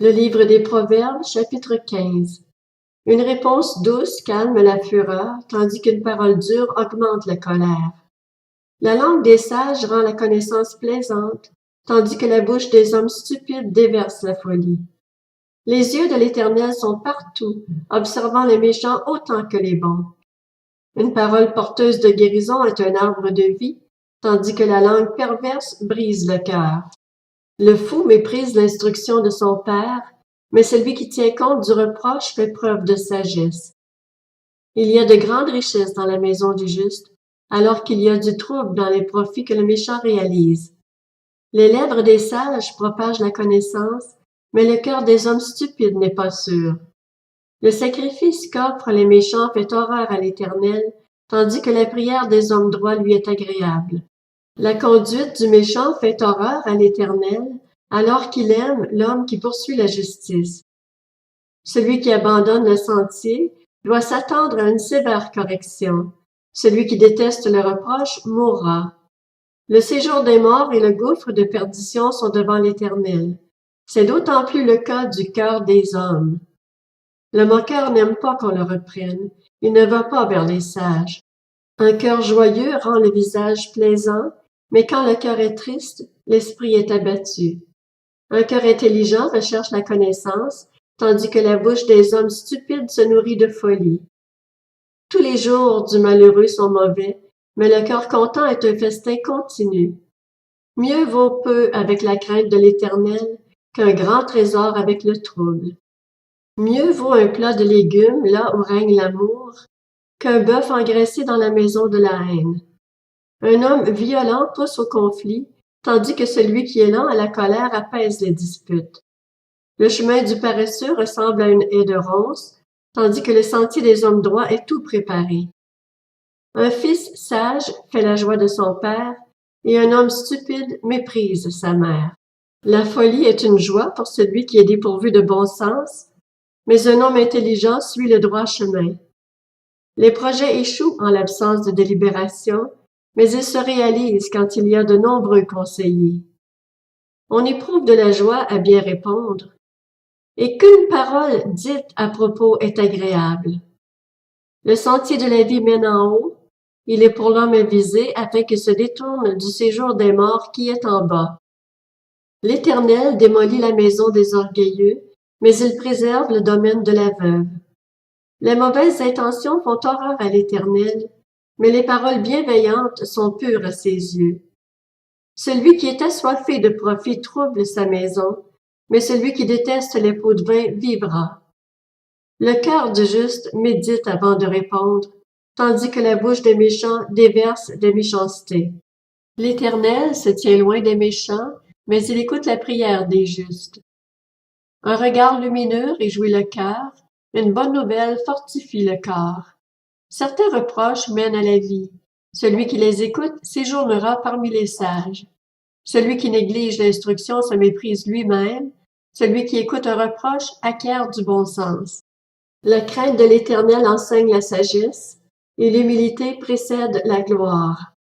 Le livre des Proverbes, chapitre 15. Une réponse douce calme la fureur, tandis qu'une parole dure augmente la colère. La langue des sages rend la connaissance plaisante, tandis que la bouche des hommes stupides déverse la folie. Les yeux de l'Éternel sont partout, observant les méchants autant que les bons. Une parole porteuse de guérison est un arbre de vie, tandis que la langue perverse brise le cœur. Le fou méprise l'instruction de son père, mais celui qui tient compte du reproche fait preuve de sagesse. Il y a de grandes richesses dans la maison du juste, alors qu'il y a du trouble dans les profits que le méchant réalise. Les lèvres des sages propagent la connaissance, mais le cœur des hommes stupides n'est pas sûr. Le sacrifice qu'offrent les méchants fait horreur à l'Éternel, tandis que la prière des hommes droits lui est agréable. La conduite du méchant fait horreur à l'Éternel, alors qu'il aime l'homme qui poursuit la justice. Celui qui abandonne le sentier doit s'attendre à une sévère correction. Celui qui déteste le reproche mourra. Le séjour des morts et le gouffre de perdition sont devant l'Éternel. C'est d'autant plus le cas du cœur des hommes. Le moqueur n'aime pas qu'on le reprenne. Il ne va pas vers les sages. Un cœur joyeux rend le visage plaisant, mais quand le cœur est triste, l'esprit est abattu. Un cœur intelligent recherche la connaissance, tandis que la bouche des hommes stupides se nourrit de folie. Tous les jours du malheureux sont mauvais, mais le cœur content est un festin continu. Mieux vaut peu avec la crainte de l'Éternel qu'un grand trésor avec le trouble. Mieux vaut un plat de légumes là où règne l'amour qu'un bœuf engraissé dans la maison de la haine. Un homme violent pousse au conflit, tandis que celui qui est lent à la colère apaise les disputes. Le chemin du paresseux ressemble à une haie de ronces, tandis que le sentier des hommes droits est tout préparé. Un fils sage fait la joie de son père, et un homme stupide méprise sa mère. La folie est une joie pour celui qui est dépourvu de bon sens, mais un homme intelligent suit le droit chemin. Les projets échouent en l'absence de délibération, mais ils se réalisent quand il y a de nombreux conseillers. On éprouve de la joie à bien répondre, et qu'une parole dite à propos est agréable. Le sentier de la vie mène en haut, il est pour l'homme avisé afin qu'il se détourne du séjour des morts qui est en bas. L'Éternel démolit la maison des orgueilleux, mais il préserve le domaine de la veuve. Les mauvaises intentions font horreur à l'Éternel, mais les paroles bienveillantes sont pures à ses yeux. Celui qui est assoiffé de profit trouble sa maison, mais celui qui déteste les pots de vin vivra. Le cœur du juste médite avant de répondre, tandis que la bouche des méchants déverse des méchancetés. L'Éternel se tient loin des méchants, mais il écoute la prière des justes. Un regard lumineux réjouit le cœur, une bonne nouvelle fortifie le corps. Certains reproches mènent à la vie. Celui qui les écoute séjournera parmi les sages. Celui qui néglige l'instruction se méprise lui-même. Celui qui écoute un reproche acquiert du bon sens. La crainte de l'Éternel enseigne la sagesse, et l'humilité précède la gloire.